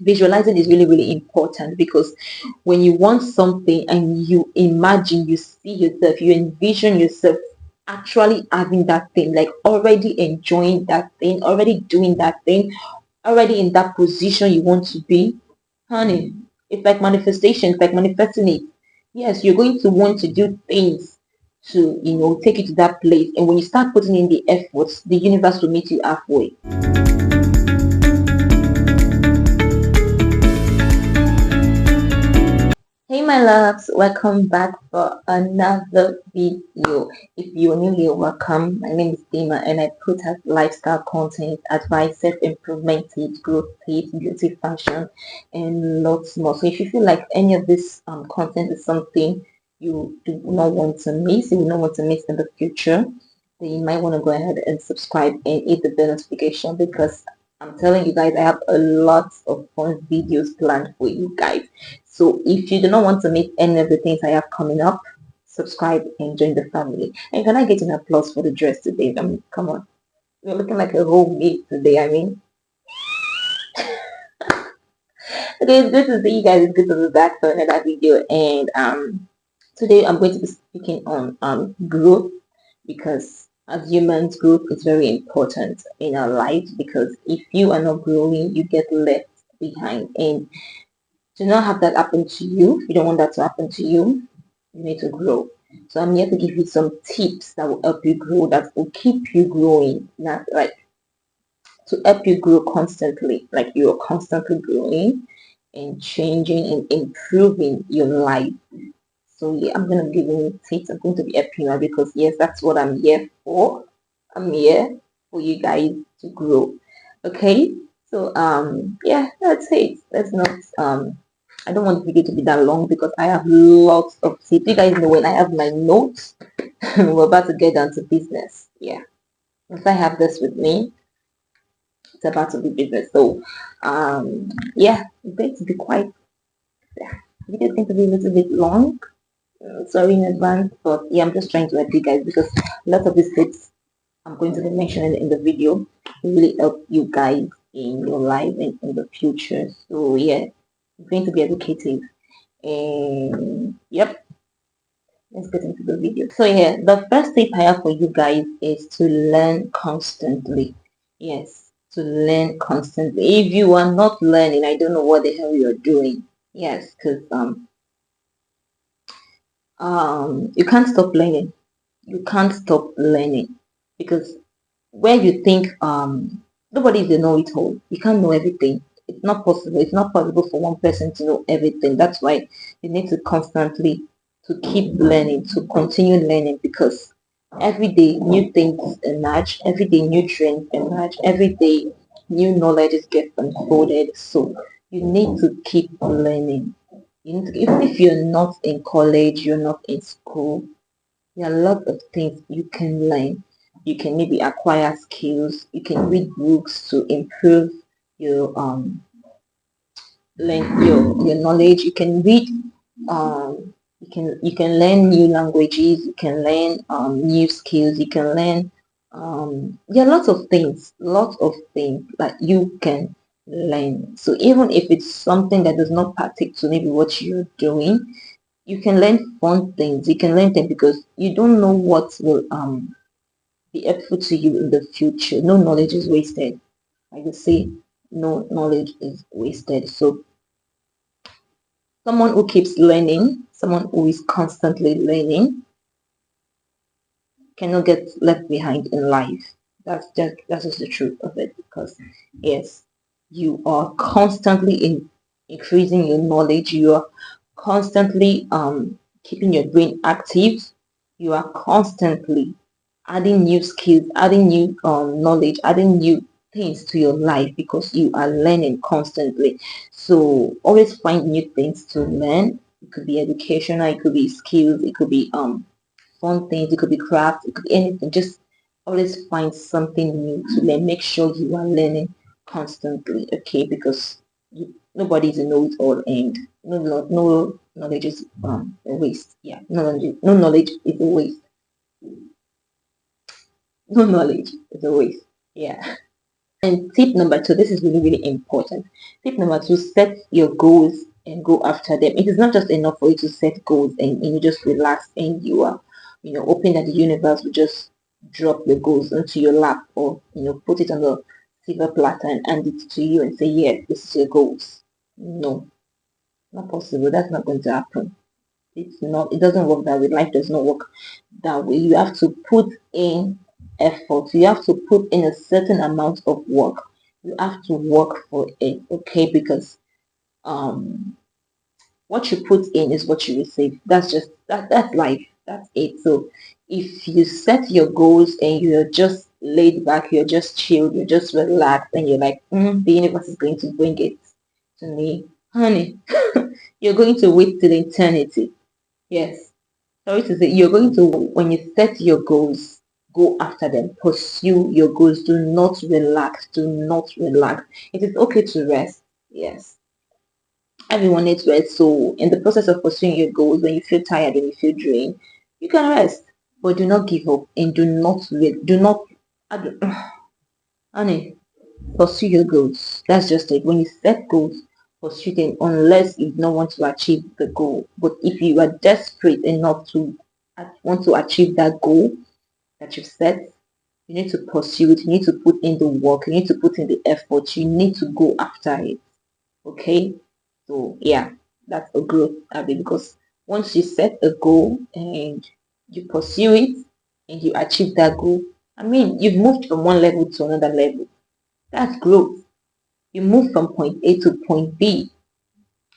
Visualizing is really, really important, because when you want something and you imagine, you see yourself, you envision yourself actually having that thing, like already enjoying that thing, already doing that thing, already in that position you want to be, honey, it's like manifestation, it's like manifesting it. Yes, you're going to want to do things to, take you to that place. And when you start putting in the efforts, the universe will meet you halfway. Hey my loves, welcome back for another video. If you're new here, welcome. My name is Dima and I put out lifestyle content, advice, self-improvement tips, growth tips, beauty, fashion, and lots more. So if you feel like any of this content is something you do not want to miss, you will not want to miss in the future, then you might want to go ahead and subscribe and hit the bell notification, because I'm telling you guys, I have a lot of fun videos planned for you guys. So if you do not want to miss any of the things I have coming up, subscribe and join the family. And can I get an applause for the dress today? I mean, come on. You're looking like a whole meat today, I mean. Okay, it's good to see you guys. It's good to be back for another video. And today I'm going to be speaking on growth, because as humans, growth is very important in our lives, because if you are not growing, you get left behind. And to not have that happen to you, if you don't want that to happen to you, you need to grow. So I'm here to give you some tips that will help you grow, that will keep you growing, not like to help you grow constantly, like you're constantly growing and changing and improving your life. So yeah, I'm gonna give you tips. I'm going to be helping you, because yes, that's what I'm here for. I'm here for you guys to grow. Okay. So yeah, that's it. Let's not I don't want the video to be that long, because I have lots of tips. You guys know, when I have my notes, we're about to get down to business. Yeah. If I have this with me, it's about to be business. So yeah, it's going to be quite, yeah, the video is going to be a little bit long. Sorry in advance, but yeah, I'm just trying to help you guys, because a lot of these tips I'm going to be mentioning in the video will really help you guys in your life and in the future. So yeah, it's going to be educative. And yep, let's get into the video. So yeah, the first tip I have for you guys is to learn constantly. Yes, to learn constantly. If you are not learning, I don't know what the hell you're doing. Yes, because you can't stop learning. You can't stop learning, because where you think nobody is a know-it-all. You can't know everything. It's not possible. It's not possible for one person to know everything. That's why you need to constantly to keep learning, to continue learning, because every day new things emerge, every day new trends emerge, every day new knowledge is get unfolded. So you need to keep learning. You need to, even if you're not in college, you're not in school, there are a lot of things you can learn. You can maybe acquire skills. You can read books to improve your learn your knowledge. You can read you can learn new languages. You can learn new skills. You can learn yeah, lots of things that you can learn. So even if it's something that does not partake to maybe what you're doing, you can learn fun things. You can learn them, because you don't know what will be helpful to you in the future. No knowledge is wasted. Like they say, no knowledge is wasted. So someone who keeps learning, someone who is constantly learning, cannot get left behind in life. That's just the truth of it. Because yes, you are constantly increasing your knowledge. You are constantly keeping your brain active. You are constantly adding new skills, adding new knowledge, adding new things to your life, because you are learning constantly. So always find new things to learn. It could be educational, it could be skills, it could be fun things, it could be craft, it could be anything. Just always find something new to learn. Make sure you are learning constantly, okay? Because nobody's a know-it-all, and no knowledge is a waste. Yeah, no knowledge is a waste. No knowledge is a waste. Yeah. And tip number two, this is really, really important. Tip number two, set your goals and go after them. It is not just enough for you to set goals and you just relax and you are, hoping that the universe will just drop your goals into your lap, or, put it on the silver platter and hand it to you and say, yeah, this is your goals. No, not possible. That's not going to happen. It's not, it doesn't work that way. Life does not work that way. You have to put in effort. You have to put in a certain amount of work. You have to work for it, okay? Because what you put in is what you receive. That's just that's life. That's it. So if you set your goals and you're just laid back, you're just chilled, you're just relaxed, and you're like, the universe is going to bring it to me, honey. You're going to wait till eternity. Yes. Sorry to say, you're going to, when you set your goals, go after them, pursue your goals. Do not relax. Do not relax. It is okay to rest. Yes. Everyone needs rest. So, in the process of pursuing your goals, when you feel tired, when you feel drained, you can rest. But do not give up and do not, honey, pursue your goals. That's just it. When you set goals, pursue them unless you don't want to achieve the goal. But if you are desperate enough to want to achieve that goal that you've set, you need to pursue it. You need to put in the work. You need to put in the effort. You need to go after it. Okay? So yeah, that's a growth habit, because once you set a goal and you pursue it and you achieve that goal, I mean, you've moved from one level to another level. That's growth. You move from point A to point B.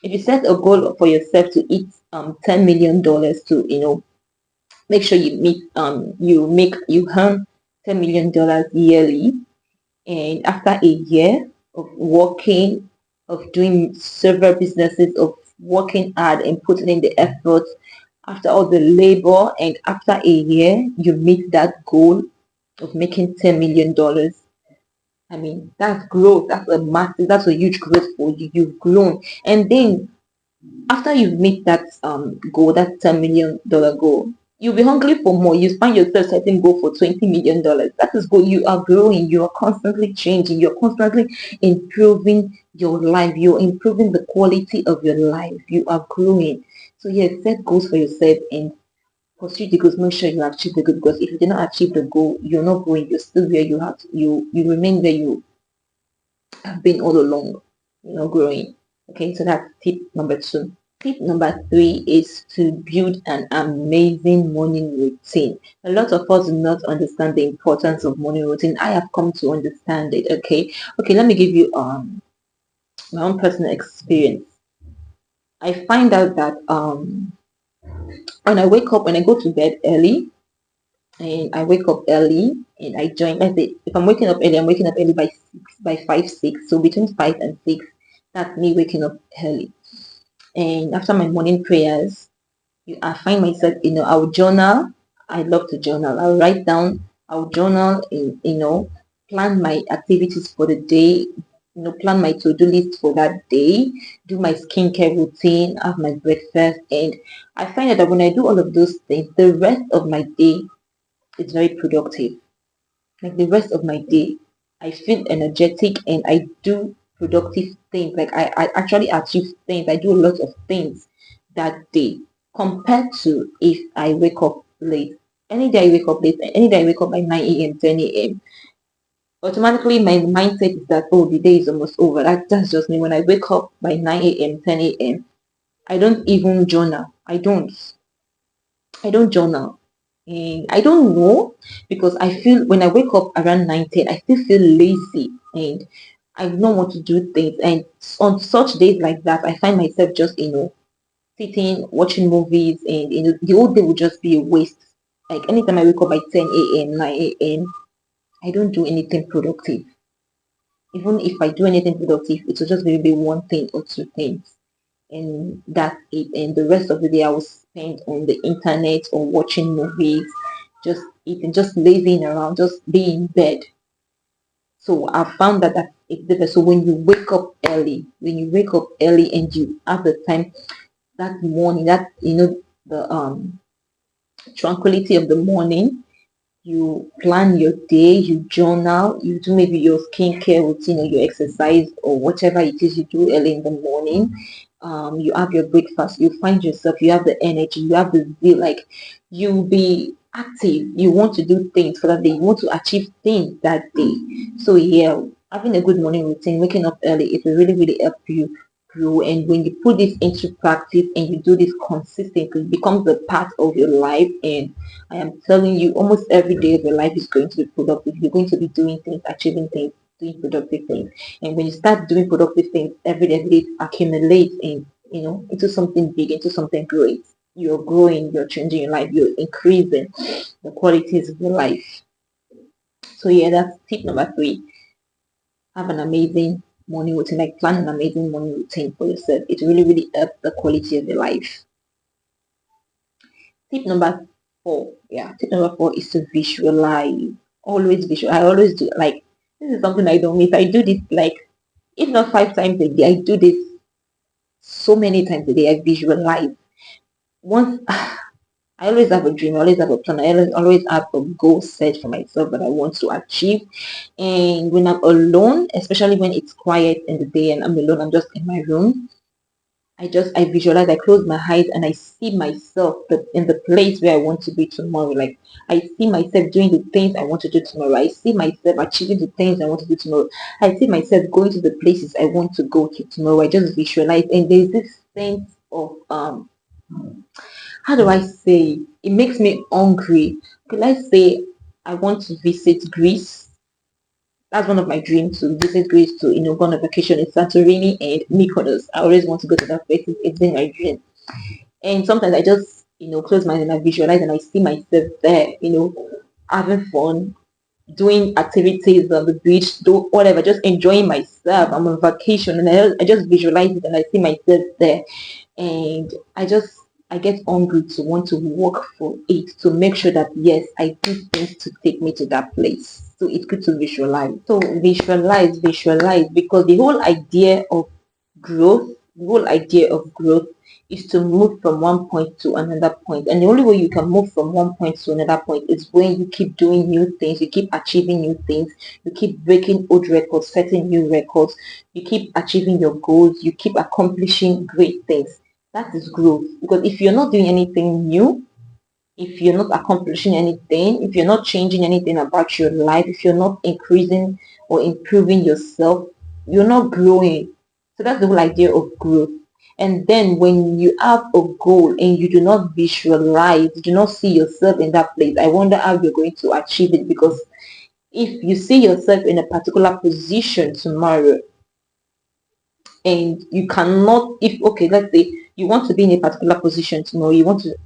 If you set a goal for yourself to eat $10 million, to make sure you meet you earn $10 million yearly, and after a year of working, of doing several businesses, of working hard and putting in the effort, after all the labor, and after a year you meet that goal of making $10 million. I mean, that's growth. That's a huge growth for you. You've grown. And then after you meet that goal, that $10 million goal, you'll be hungry for more. You find yourself setting goal for $20 million. That is good. You are growing. You are constantly changing. You're constantly improving your life. You're improving the quality of your life. You are growing. So yes, set goals for yourself and pursue the goals. Make sure you achieve the goal, because if you did not achieve the goal, you're not growing. You're still where you have to, you remain where you have been all along. You're not growing. Okay, so that's tip number two. Tip number three is to build an amazing morning routine. A lot of us do not understand the importance of morning routine. I have come to understand it. Okay, let me give you my own personal experience. I find out that when I wake up, when I go to bed early, and I wake up early and I join. Let's say if I'm waking up early, I'm waking up early by 5 6. So between 5 and 6, that's me waking up early. And after my morning prayers, I find myself, I'll journal. I love to journal. I'll write down. I'll journal and plan my activities for the day. Plan my to-do list for that day. Do my skincare routine. Have my breakfast, and I find that when I do all of those things, the rest of my day is very productive. Like the rest of my day, I feel energetic and I do productive things. Like I actually achieve things. I do a lot of things that day, compared to if I wake up late. Any day I wake up late, any day I wake up by 9 a.m., 10 a.m., automatically my mindset is that, oh, the day is almost over. That's just me. When I wake up by 9 a.m., 10 a.m., I don't even journal. I don't journal. And I don't know, because I feel when I wake up around 9 10, I still feel lazy and I don't want to do things. And on such days like that, I find myself just, sitting, watching movies, and the whole day would just be a waste. Like anytime I wake up by 10 a.m., 9 a.m., I don't do anything productive. Even if I do anything productive, it will just maybe one thing or two things, and that's it. And the rest of the day I will spend on the internet or watching movies, just eating, just lazing around, just being in bed. So I found that it's different. So when you wake up early and you have the time that morning, that the tranquility of the morning, you plan your day, you journal, you do maybe your skincare routine or your exercise or whatever it is you do early in the morning. You have your breakfast, you find yourself, you have the energy, you have the zeal, like you'll be active, you want to do things for that day, you want to achieve things that day. So yeah, having a good morning routine, waking up early, it will really help you grow. And when you put this into practice and you do this consistently, it becomes a part of your life. And I am telling you, almost every day of your life is going to be productive. You're going to be doing things, achieving things, doing productive things. And when you start doing productive things every day, it accumulates in, into something big, into something great. You're growing, you're changing your life, you're increasing the qualities of your life. So yeah, that's tip number 3. Have an amazing morning routine, like plan an amazing morning routine for yourself. It really helps the quality of your life. Tip number 4, tip number 4 is to visualize. Always visualize. I always do, like, this is something I don't miss. I do this, like, if not 5 times a day, I do this so many times a day. I visualize. Once I always have a dream, I always have a plan, I always have a goal set for myself that I want to achieve. And when I'm alone, especially when it's quiet in the day and I'm alone, I'm just in my room, I visualize, I close my eyes and I see myself in the place where I want to be tomorrow. Like I see myself doing the things I want to do tomorrow. I see myself achieving the things I want to do tomorrow. I see myself going to the places I want to go to tomorrow. I just visualize, and there's this sense of how do I say, it makes me hungry. Okay, let's say I want to visit Greece. That's one of my dreams, to visit Greece, to go on a vacation in Santorini and Mykonos. I always want to go to that place. It's in my dream. And sometimes I just close my eyes and I visualize and I see myself there, having fun, doing activities on the beach, do whatever, just enjoying myself. I'm on vacation and I just visualize it and I see myself there. And I get hungry to want to work for it, to make sure that yes, I do things to take me to that place. So it's good to visualize. So visualize, because the whole idea of growth is to move from one point to another point. And the only way you can move from one point to another point is when you keep doing new things, you keep achieving new things, you keep breaking old records, setting new records, you keep achieving your goals, you keep accomplishing great things. That is growth. Because if you're not doing anything new, if you're not accomplishing anything, if you're not changing anything about your life, if you're not increasing or improving yourself, you're not growing. So that's the whole idea of growth. And then when you have a goal and you do not visualize, you do not see yourself in that place, I wonder how you're going to achieve it. Because if you see yourself in a particular position tomorrow, and you cannot, if okay, let's say you want to be in a particular position tomorrow, you want to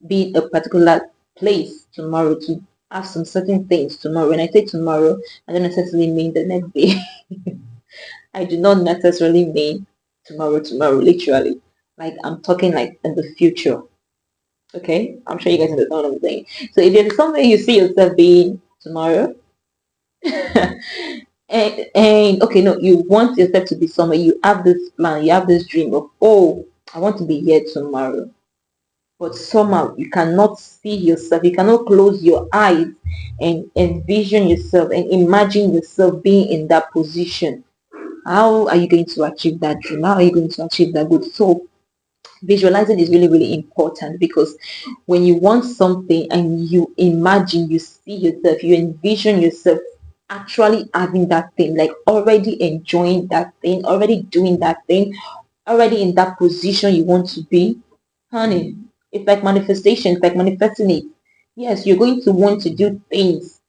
be in a particular place tomorrow to have some certain things tomorrow. When I say tomorrow, I don't necessarily mean the next day. I do not necessarily mean tomorrow, literally. Like I'm talking like in the future. Okay, I'm sure you guys understand what I'm saying. So if there's something you see yourself being tomorrow, and okay, no, you want yourself to be somewhere, you have this plan, you have this dream of, oh, I want to be here tomorrow. But somehow you cannot see yourself, you cannot close your eyes and envision yourself and imagine yourself being in that position. How are you going to achieve that dream? How are you going to achieve that goal? So visualizing is really important, because when you want something and you imagine, you see yourself, you envision yourself actually having that thing, like already enjoying that thing, already doing that thing, already in that position you want to be, honey, it's like manifestation, it's like manifesting it. Yes, you're going to want to do things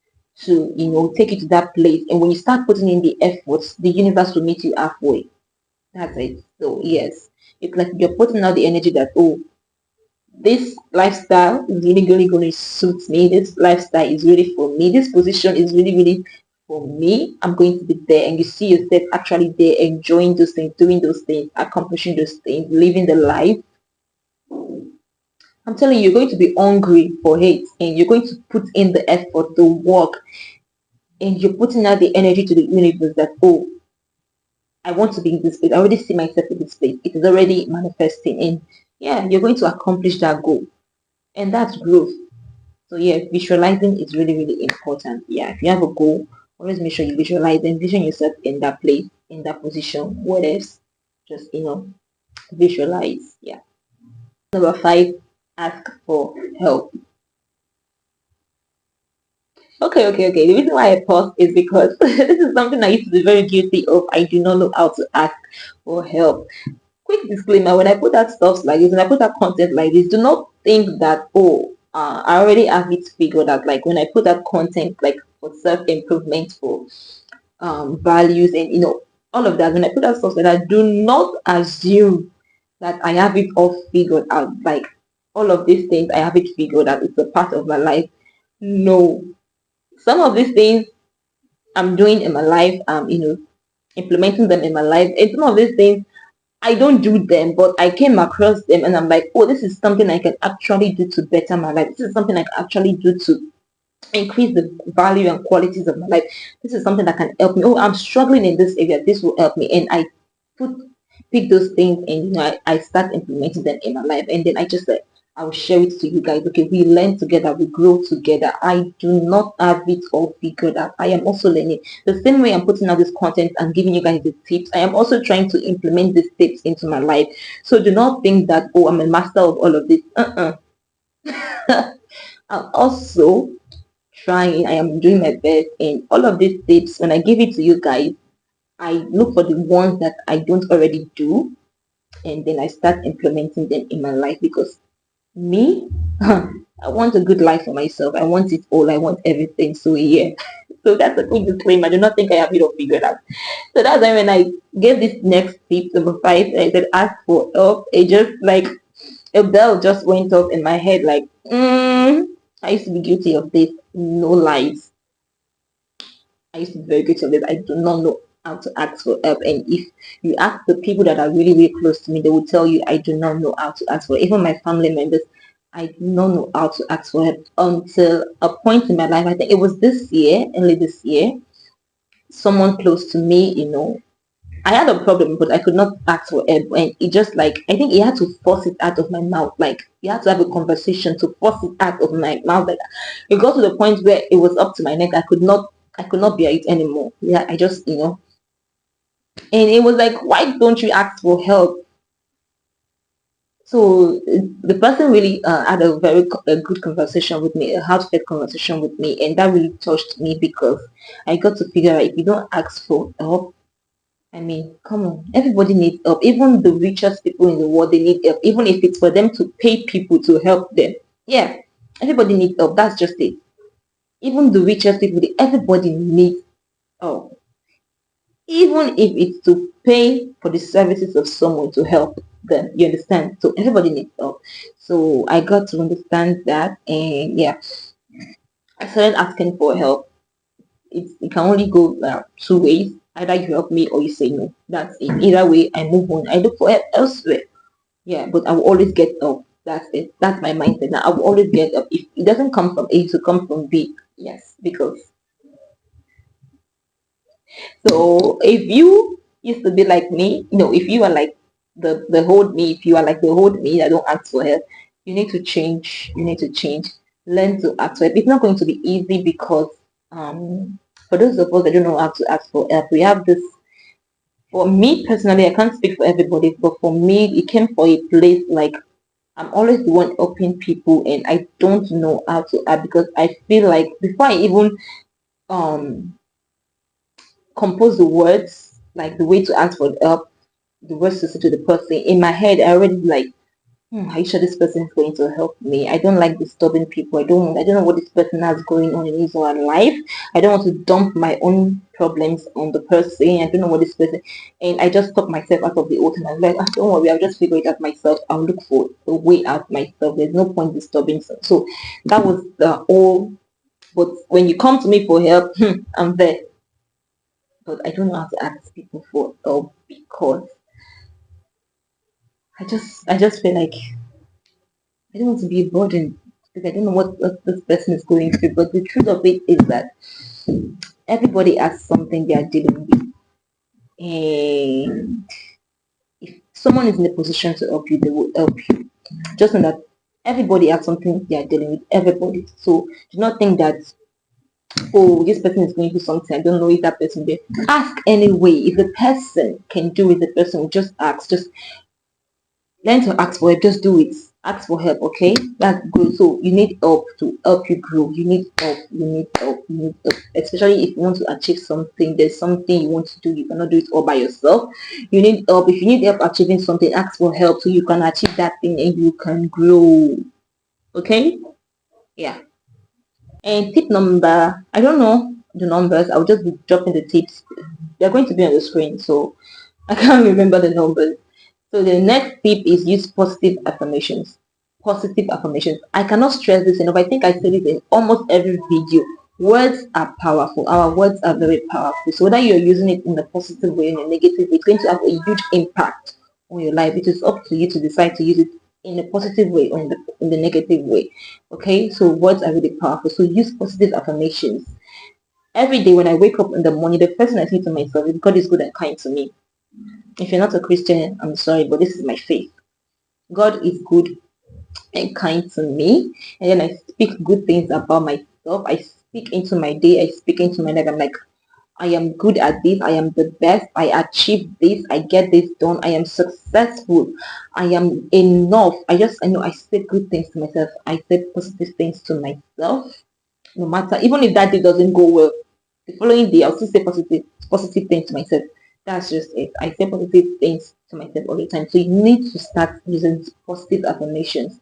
to take you to that place. And when you start putting in the efforts, the universe will meet you halfway. That's it. So yes, it's like you're putting out the energy that, oh, this lifestyle is really going to suit me. This lifestyle is really for me. This position is really for me. I'm going to be there. And you see yourself actually there, enjoying those things, doing those things, accomplishing those things, living the life. I'm telling you, you're going to be hungry for it, and you're going to put in the effort, the work, and you're putting out the energy to the universe that, oh, I want to be in this place. I already see myself in this place. It is already manifesting. And yeah, you're going to accomplish that goal. And that's growth. So yeah, visualizing is really, really important. Yeah, if you have a goal, always make sure you visualize and envision yourself in that place, in that position. What else? Just visualize. Yeah. Number 5, ask for help. Okay. The reason why I paused is because this is something I used to be very guilty of. I do not know how to ask for help. Quick disclaimer, when I put out stuff like this, when I put out content like this, do not think that, I already have it figured out. Like when I put out content like for self-improvement, for values, and all of that, when I put out stuff like that, do not assume that I have it all figured out. Like all of these things, I have it figured out. It's a part of my life. No, some of these things I'm doing in my life, implementing them in my life, and some of these things I don't do them, but I came across them and I'm like, oh, this is something I can actually do to better my life. This is something I can actually do to increase the value and qualities of my life. This is something that can help me. Oh, I'm struggling in this area. This will help me. And I put pick those things and I start implementing them in my life. And then I just said, I will share it to you guys. Okay, we learn together, we grow together. I do not have it all figured out. I am also learning. The same way I'm putting out this content and giving you guys the tips, I am also trying to implement these tips into my life. So do not think that, oh, I'm a master of all of this. I'm also trying. I am doing my best, and all of these tips, when I give it to you guys, I look for the ones that I don't already do, and then I start implementing them in my life. Because me, I want a good life for myself. I want it all. I want everything. So yeah. So that's a quick disclaimer. I do not think I have it all figured out. So that's why when I gave this next tip, number 5, I said ask for help. It just like a bell just went off in my head. Like, I used to be guilty of this. No lies. I used to be very guilty of this. I do not know how to ask for help. And if you ask the people that are really, really close to me, they will tell you I do not know how to ask for help. Even my family members, I do not know how to ask for help until a point in my life. I think it was this year, early this year. Someone close to me, I had a problem, but I could not ask for help. And it just like, I think he had to force it out of my mouth. Like, you had to have a conversation to force it out of my mouth. Like, it got to the point where it was up to my neck. I could not bear it anymore. Yeah, I just, and it was like, why don't you ask for help? So the person really had a good conversation with me, a heartfelt conversation with me, and that really touched me because I got to figure out if you don't ask for help, I mean, come on, everybody needs help. Even the richest people in the world, they need help. Even if it's for them to pay people to help them. Yeah, everybody needs help. That's just it. Even the richest people, everybody needs help. Even if it's to pay for the services of someone to help them. You understand? So everybody needs help. So I got to understand that, and yeah, I started asking for help. It can only go 2 ways. Either you help me or you say no. That's it. Either way, I move on. I look for help elsewhere. Yeah, but I will always get help. That's it. That's my mindset. Now I will always get help. If it doesn't come from A, it will come from B. Yes, because so if you used to be like me, if you are like the old me, if you are like the old me that don't ask for help, you need to change. You need to change. Learn to ask for help. It's not going to be easy because for those of us that don't know how to ask for help, we have this. For me personally, I can't speak for everybody, but for me, it came for a place like I'm always the one helping people, and I don't know how to act because I feel like before I even um compose the words, like the way to ask for help, the words to say to the person in my head, I already like, are you sure this person is going to help me? I don't like disturbing people. I don't know what this person has going on in his or her life. I don't want to dump my own problems on the person. I don't know what this person, and I just stop myself out of the ocean. I'm like, don't worry, I'll just figure it out myself. I'll look for a way out myself. There's no point disturbing. So that was the whole. But when you come to me for help, I'm there. But I don't know how to ask people for help because I just feel like I don't want to be a burden because I don't know what this person is going through. But the truth of it is that everybody has something they are dealing with. And if someone is in a position to help you, they will help you. Just know that Everybody has something they are dealing with. Everybody. So do not think that, oh, this person is going through something, I don't know if that person did. Ask anyway. If the person can do it, the person will just ask. Just learn to ask for help. Just do it. Ask for help, okay? That's good. So you need help to help you grow. You need help. You need help. You need help. Especially if you want to achieve something, there's something you want to do. You cannot do it all by yourself. You need help. If you need help achieving something, ask for help so you can achieve that thing and you can grow. Okay? Yeah. And tip number, I don't know the numbers. I'll just be dropping the tips. They're going to be on the screen, so I can't remember the numbers. So the next tip is use positive affirmations. Positive affirmations. I cannot stress this enough. I think I said it in almost every video. Words are powerful. Our words are very powerful. So whether you're using it in a positive way or in a negative way, it's going to have a huge impact on your life. It is up to you to decide to use it in a positive way or in the negative way. Okay, so words are really powerful. So use positive affirmations. Every day when I wake up in the morning, the first thing I say to myself is God is good and kind to me. If you're not a Christian, I'm sorry, but this is my faith. God is good and kind to me. And then I speak good things about myself. I speak into my day. I speak into my life. I'm like, I am good at this. I am the best. I achieve this. I get this done. I am successful. I am enough. I know I say good things to myself. I say positive things to myself. No matter, even if that day doesn't go well, the following day I'll still say positive things to myself. That's just it. I say positive things to myself all the time. So you need to start using positive affirmations.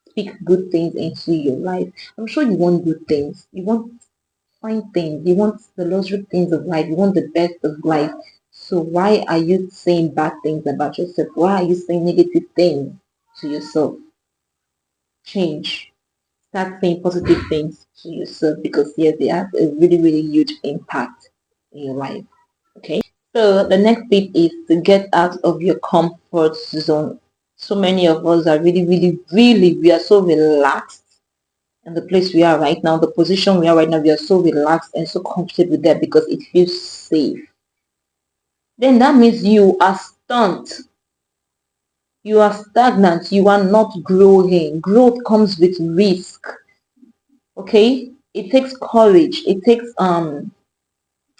Speak good things into your life. I'm sure you want good things. You want fine things. You want the luxury things of life. You want the best of life. So why are you saying bad things about yourself? Why are you saying negative things to yourself? Change. Start saying positive things to yourself, because yes, they have a really, really huge impact in your life. Okay. So the next tip is to get out of your comfort zone. So many of us are really, really, really, we are so relaxed in the place we are right now, the position we are right now. We are so relaxed and so comfortable with that because it feels safe. Then that means you are stunned. You are stagnant. You are not growing. Growth comes with risk. Okay, it takes courage. It takes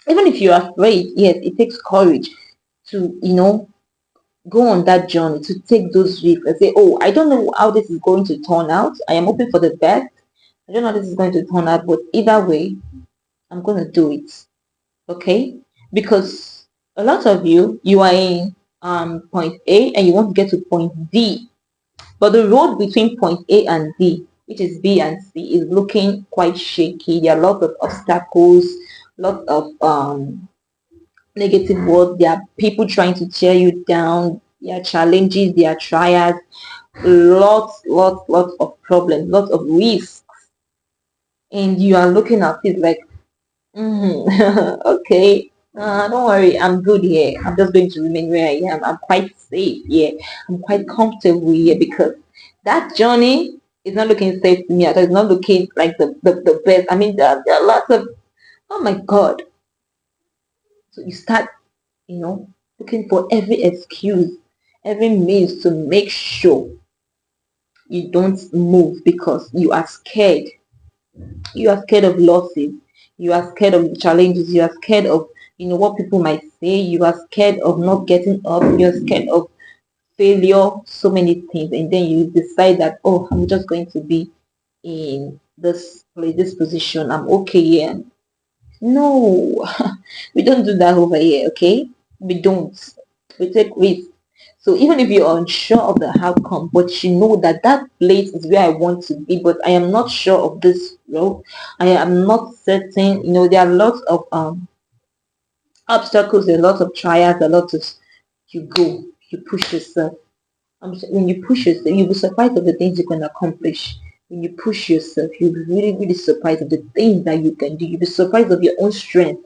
even if you're afraid, yes, it takes courage to go on that journey, to take those risks and say, oh, I don't know how this is going to turn out. I am hoping for the best. I don't know how this is going to turn out, but either way, I'm going to do it. Okay, because a lot of you are in point A and you want to get to point D, but the road between point A and D, which is B and C, is looking quite shaky. There are lots of obstacles, lots of negative words. There are people trying to tear you down. There are challenges, there are trials, lots of problems, lots of risks. And you are looking at it like, okay, don't worry, I'm good here. I'm just going to remain where I am. I'm quite safe here. I'm quite comfortable here because that journey is not looking safe to me. It's not looking like the best. I mean, there are lots of, oh my God. So you start, looking for every excuse, every means to make sure you don't move because you are scared. You are scared of losses. You are scared of challenges. You are scared of what people might say. You are scared of not getting up. You're scared of failure, so many things, and then you decide that, oh, I'm just going to be in this place, this position. I'm okay here. No, we don't do that over here, okay? We don't. We take risks. So even if you're unsure of the outcome, but you know that that place is where I want to be, but I am not sure of this road. I am not certain. There are lots of obstacles, there are lots of trials, a lot of you push yourself. When you push yourself, you'll be surprised of the things you can accomplish. When you push yourself, you'll be really, really surprised of the things that you can do. You'll be surprised of your own strength.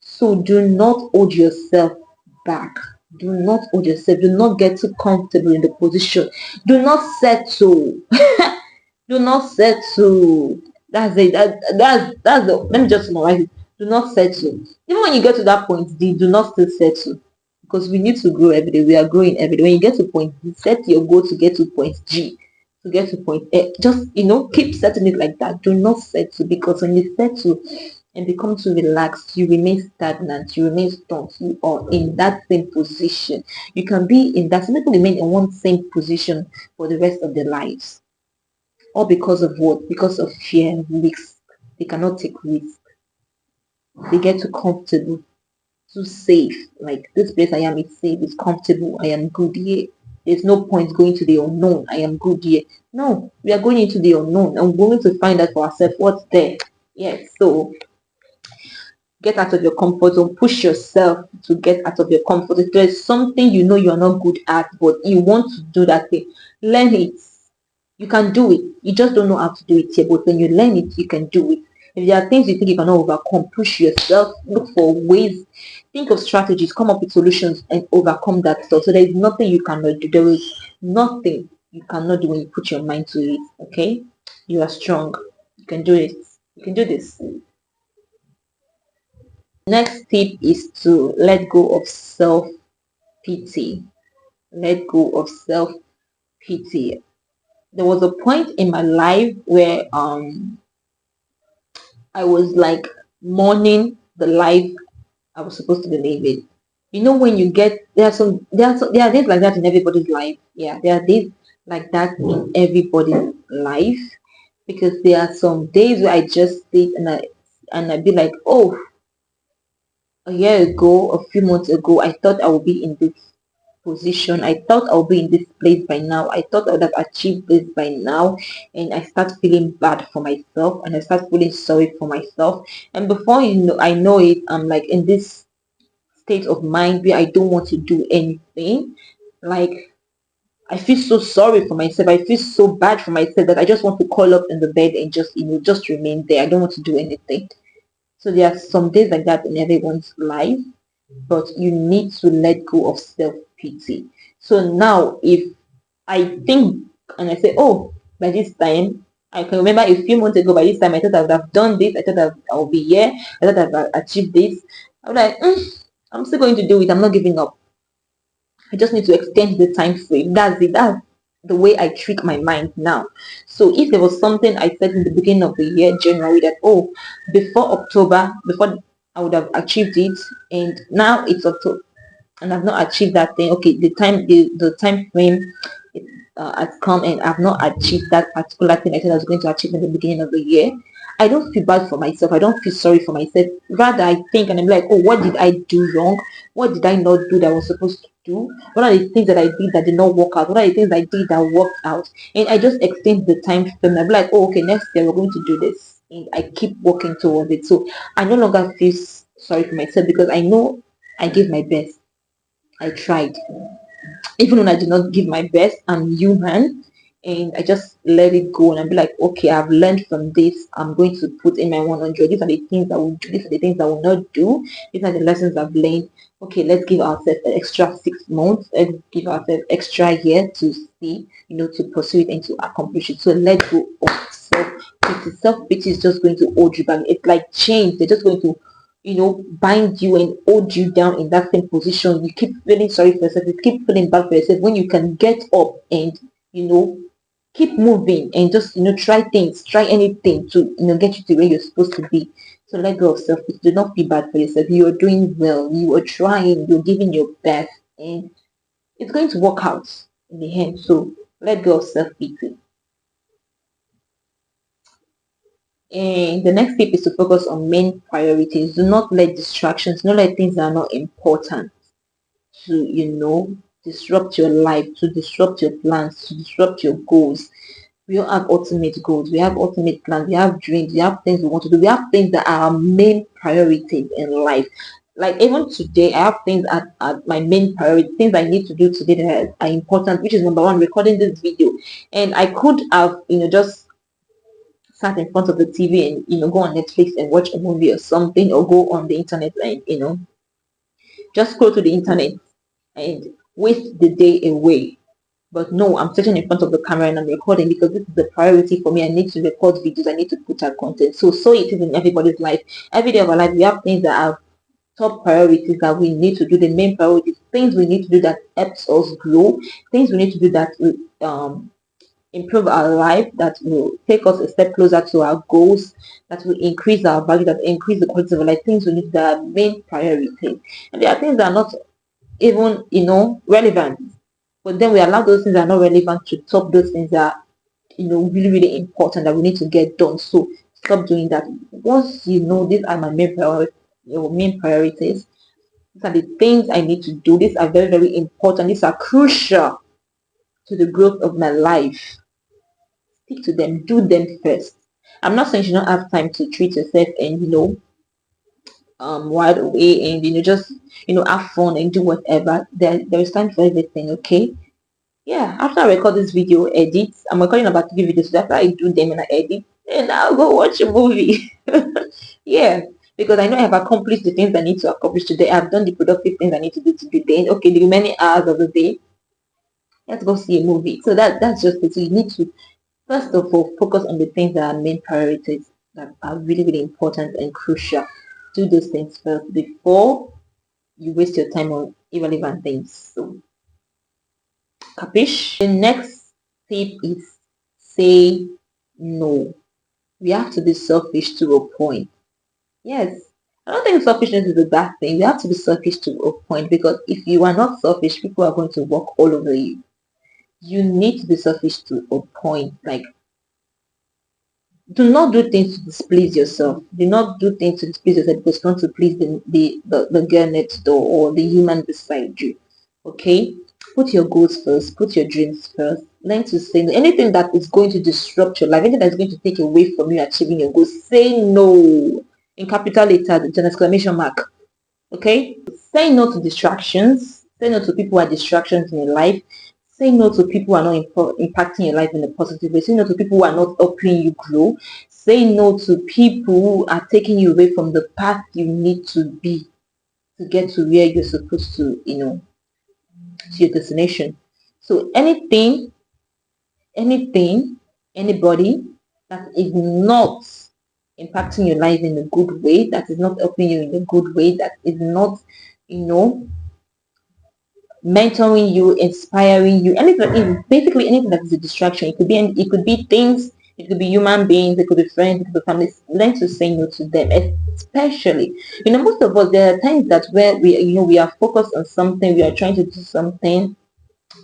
So do not hold yourself back. Do not hold yourself. Do not get too comfortable in the position. Do not settle. Do not settle. That's it. That's the. Let me just summarize it. Do not settle. Even when you get to that point D, do not still settle, because we need to grow every day. We are growing every day. When you get to point D, set your goal to get to point G. to get to point A. Just, keep setting it like that. Do not settle, because when you settle and become too relaxed, you remain stagnant, you remain stuck, you are in that same position. You can be in that. Some people remain in one same position for the rest of their lives. All because of what? Because of fear and risk. They cannot take risk. They get too comfortable, too safe. Like, this place I am is safe, it's comfortable, I am good here. There's no point going to the unknown. I am good here. No, we are going into the unknown and we're going to find out for ourselves what's there. Yes, so get out of your comfort zone. Push yourself to get out of your comfort zone. If there's something you know you're not good at, but you want to do that thing, learn it. You can do it. You just don't know how to do it yet. But when you learn it, you can do it. If there are things you think you cannot overcome, push yourself. Look for ways. Think of strategies. Come up with solutions and overcome that stuff. So there is nothing you cannot do. There is nothing you cannot do when you put your mind to it. Okay? You are strong. You can do it. You can do this. Next tip is to let go of self-pity. Let go of self-pity. There was a point in my life where I was like mourning the life I was supposed to be living. When you get there are days like that in everybody's life. Yeah, there are days like that in everybody's life, because there are some days where I just sit and I'd be like, oh, a year ago, a few months ago, I thought I would be in this position. I thought I would be in this place by now. I thought I would have achieved this by now. And I start feeling bad for myself, and I start feeling sorry for myself. And before I know it, I'm like in this state of mind where I don't want to do anything. Like, I feel so sorry for myself. I feel so bad for myself that I just want to call up in the bed and just remain there. I don't want to do anything. So there are some days like that in everyone's life, but you need to let go of self-pity. So now, if I think and I say, oh, by this time, I can remember a few months ago, by this time, I thought I would have done this, I thought I would be here, I thought I would have achieved this. I was like, I'm still going to do it, I'm not giving up. I just need to extend the time frame. That's it. That's the way I trick my mind now. So if there was something I said in the beginning of the year, January, that, oh, before October, before I would have achieved it, and now it's October and I've not achieved that thing. Okay, the time frame has come and I've not achieved that particular thing I said I was going to achieve in the beginning of the year. I don't feel bad for myself. I don't feel sorry for myself. Rather, I think and I'm like, oh, what did I do wrong? What did I not do that I was supposed to do? What are the things that I did that did not work out? What are the things I did that worked out? And I just extend the time frame. I'm like, oh, okay, next year we're going to do this. And I keep working towards it. So I no longer feel sorry for myself, because I know I gave my best. I tried. Even when I did not give my best, I'm human, and I just let it go and I'll be like, okay, I've learned from this. I'm going to put in my 100. These are the things I will do. These are the things I will not do. These are the lessons I've learned. Okay, let's give ourselves an extra 6 months. Let's give ourselves extra year to see, to pursue it and to accomplish it. So let go of self-pity. Self-pity is just going to hold you back. It's like chains. They're just going to bind you and hold you down in that same position. You keep feeling sorry for yourself, you keep feeling bad for yourself, when you can get up and keep moving and just try things, try anything to get you to where you're supposed to be. So let go of self. Do not feel bad for yourself. You are doing well, you are trying, you're giving your best, and it's going to work out in the end. So let go of self-pity. And the next tip is to focus on main priorities. Do not let distractions, do not let things that are not important to, disrupt your life, to disrupt your plans, to disrupt your goals. We all have ultimate goals, we have ultimate plans, we have dreams, we have things we want to do, we have things that are our main priorities in life. Like even today, I have things at my main priority, things I need to do today that are important, which is number one, recording this video. And I could have, just sat in front of the TV and go on Netflix and watch a movie or something, or go on the internet and just go to the internet and waste the day away. But no, I'm sitting in front of the camera and I'm recording, because this is the priority for me. I need to record videos, I need to put out content. So it is in everybody's life. Every day of our life, we have things that are top priorities that we need to do, the main priorities, things we need to do that helps us grow, things we need to do that improve our life, that will take us a step closer to our goals, that will increase our value, that will increase the quality of life, things we need that are main priority. And there are things that are not even, relevant. But then we allow those things that are not relevant to top those things that are, really, really important that we need to get done. So stop doing that. Once you know these are my main priorities, these are the things I need to do. These are very, very important. These are crucial to the growth of my life. Stick to them. Do them first. I'm not saying you don't have time to treat yourself and wide away and just have fun and do whatever. There is time for everything. Okay. Yeah. After I record this video, edit. I'm recording about 3 videos. So after I do them and I edit, and I'll go watch a movie. Yeah. Because I know I have accomplished the things I need to accomplish today. I've done the productive things I need to do today. Then, okay, the remaining hours of the day, let's go see a movie. So that's just it. So you need to first of all focus on the things that are main priorities, that are really, really important and crucial. Do those things first before you waste your time on irrelevant things. So, capish? The next tip is say no. We have to be selfish to a point. Yes. I don't think selfishness is a bad thing. You have to be selfish to a point, because if you are not selfish, people are going to walk all over you. You need to be selfish to a point. Like, do not do things to displease yourself. Do not do things to displease yourself because you want to please the girl next door or the human beside you. Okay? Put your goals first. Put your dreams first. Learn to say no. Anything that is going to disrupt your life, anything that's going to take away from you achieving your goals, say no. In capital letters, it's an exclamation mark. Okay? Say no to distractions. Say no to people who are distractions in your life. Say no to people who are not impacting your life in a positive way. Say no to people who are not helping you grow. Say no to people who are taking you away from the path you need to be to get to where you're supposed to, to your destination. So anybody that is not impacting your life in a good way, that is not helping you in a good way, that is not, mentoring you, inspiring you, anything, basically anything that is a distraction. It could be things, it could be human beings, it could be friends, it could be families. Learn to say no to them. Especially, most of us, there are times that where we are focused on something, we are trying to do something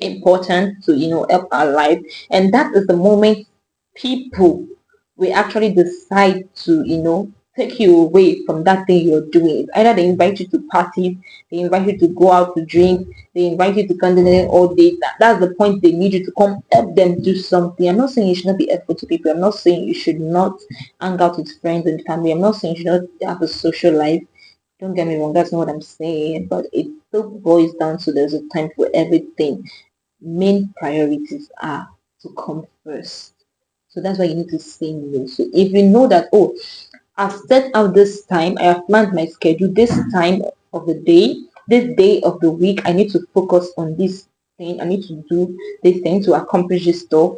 important to help our life, and that is the moment people will actually decide to take you away from that thing you're doing. It's either they invite you to parties, they invite you to go out to drink, they invite you to continue all day. That's the point. They need you to come help them do something. I'm not saying you should not be helpful to people. I'm not saying you should not hang out with friends and family. I'm not saying you should not have a social life. Don't get me wrong, that's not what I'm saying, but it still boils down to there's a time for everything. Main priorities are to come first. So that's why you need to say no. So if you know that, oh, I've set out this time, I have planned my schedule, this time of the day, this day of the week, I need to focus on this thing, I need to do this thing to accomplish this stuff.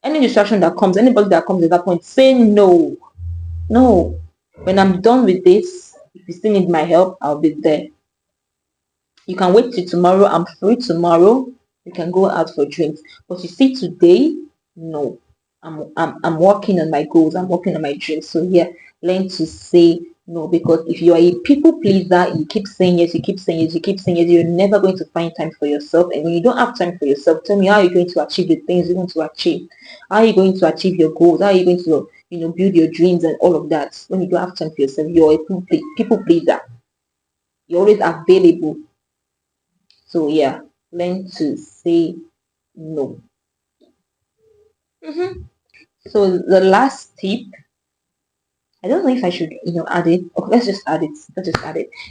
Any distraction that comes, anybody that comes at that point, say no. No. When I'm done with this, if you still need my help, I'll be there. You can wait till tomorrow. I'm free tomorrow. You can go out for drinks. But you see, today, no. I'm working on my goals. I'm working on my dreams. So yeah, learn to say no, because if you are a people pleaser, you keep saying yes, you keep saying yes, you keep saying yes, you're never going to find time for yourself. And when you don't have time for yourself, tell me, how are you going to achieve the things you want to achieve? How are you going to achieve your goals? How are you going to build your dreams and all of that? When you don't have time for yourself, you're a people pleaser. You're always available. So yeah, learn to say no. So the last tip, I don't know if I should add it. Okay, let's just add it.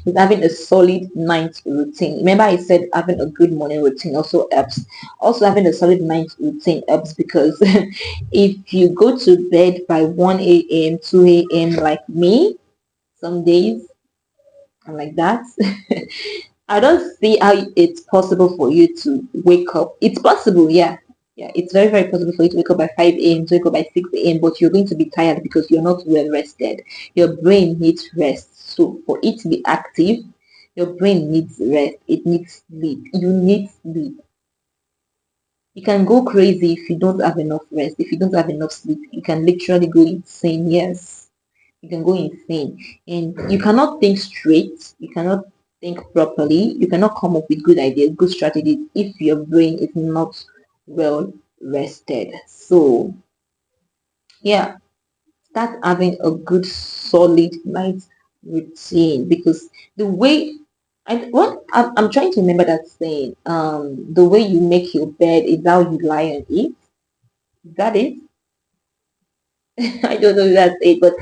Is having a solid night routine. Remember, I said having a good morning routine also helps. Also, having a solid night routine helps, because if you go to bed by 1 a.m., 2 a.m. like me, some days I'm like that. I don't see how it's possible for you to wake up. It's possible, yeah. Yeah, it's very, very possible for you to wake up by 5 a.m., to wake up by 6 a.m., but you're going to be tired because you're not well rested. Your brain needs rest. So for it to be active, your brain needs rest. It needs sleep. You need sleep. You can go crazy if you don't have enough rest, if you don't have enough sleep. You can literally go insane. Yes, you can go insane, and you cannot think straight. You cannot think properly. You cannot come up with good ideas, good strategies if your brain is not well rested. So yeah, start having a good solid night routine, because the way I'm trying to remember that saying, the way you make your bed is how you lie on it. Is that it? I don't know if that's it, but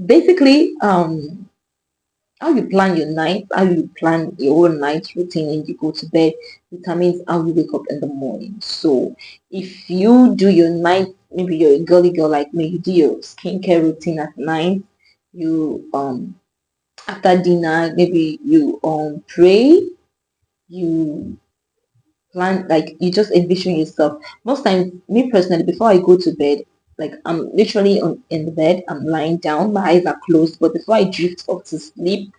basically, how you plan your night, how you plan your whole night routine and you go to bed determines how you wake up in the morning. So if you do your night, maybe you're a girly girl like me, you do your skincare routine at night, you after dinner, maybe you pray, you plan, like you just envision yourself. Most times, me personally, before I go to bed, like I'm literally in the bed, I'm lying down, my eyes are closed, but before I drift off to sleep,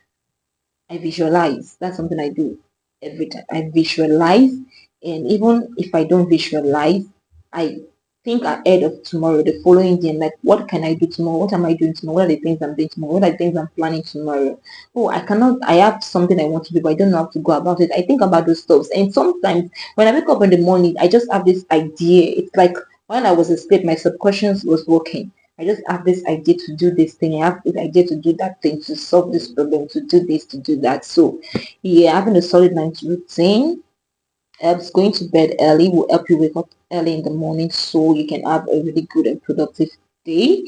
I visualize. That's something I do every time. I visualize, and even if I don't visualize, I think ahead of tomorrow, the following day. I'm like, what can I do tomorrow? What am I doing tomorrow? What are the things I'm doing tomorrow? What are the things I'm planning tomorrow? Oh, I cannot. I have something I want to do, but I don't know how to go about it. I think about those stuff, and sometimes when I wake up in the morning, I just have this idea. It's like while I was asleep, my subconscious was working. I just have this idea to do this thing. I have this idea to do that thing, to solve this problem, to do this, to do that. So, yeah, having a solid night routine helps. Going to bed early will help you wake up early in the morning so you can have a really good and productive day.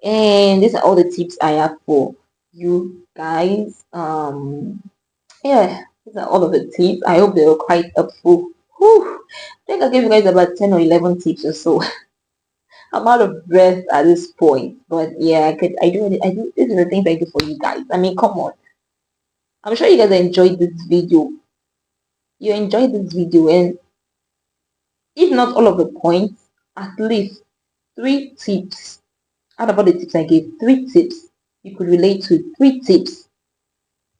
And these are all the tips I have for you guys. Yeah, these are all of the tips. I hope they were quite helpful. Whew. I think I gave you guys about 10 or 11 tips or so. I'm out of breath at this point, but yeah, I do. These are the things I do for you guys. I mean, come on. I'm sure you guys enjoyed this video. You enjoyed this video, and if not all of the points, at least 3 tips. Out of all the tips I gave, 3 tips you could relate to. 3 tips.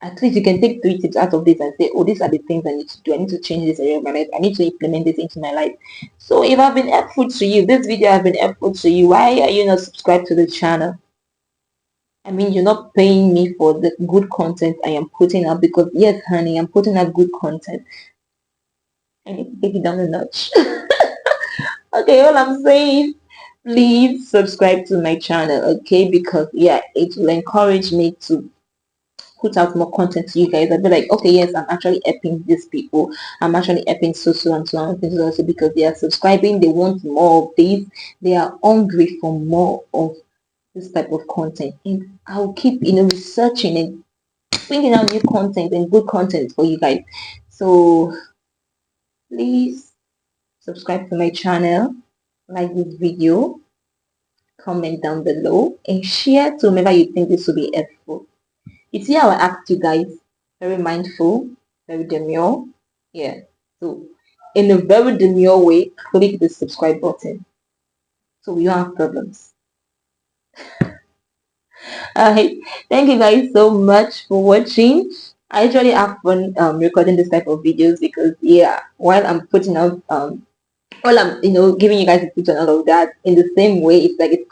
At least you can take 3 tips out of this and say, oh, these are the things I need to do. I need to change this area of my life. I need to implement this into my life. So if I've been helpful to you, this video has been helpful to you, why are you not subscribed to the channel? I mean, you're not paying me for the good content I am putting out, because yes, honey, I'm putting out good content. I need to take it down a notch. Okay, all I'm saying, please subscribe to my channel, okay? Because yeah, it will encourage me to put out more content to you guys. I'll be like, okay, yes, I'm actually helping these people. I'm actually helping so and so and things also, because they are subscribing. They want more of this. They are hungry for more of this type of content, and I'll keep researching and bringing out new content and good content for you guys. So please subscribe to my channel, like this video, comment down below, and share to whomever you think this will be helpful. You see how I act, you guys? Very mindful, very demure. Yeah. So in a very demure way, click the subscribe button so we don't have problems. Alright, thank you guys so much for watching. I usually have fun recording this type of videos, because yeah, while I'm putting out while I'm giving you guys a tips and all of that, in the same way, it's like it's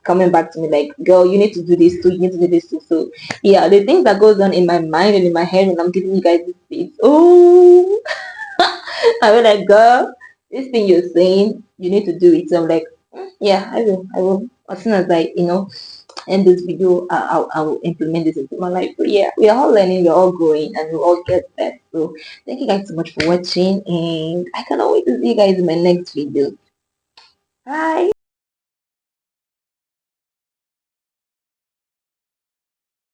coming back to me like, girl, you need to do this too, you need to do this too. So yeah, the things that goes on in my mind and in my head when I'm giving you guys this tips, oh, I was like, girl, this thing you're saying, you need to do it. So I'm like, yeah, I will. As soon as I, end this video, I will implement this into my life. But yeah, we are all learning, we're all growing, and we all get that. So thank you guys so much for watching, and I cannot wait to see you guys in my next video. Bye.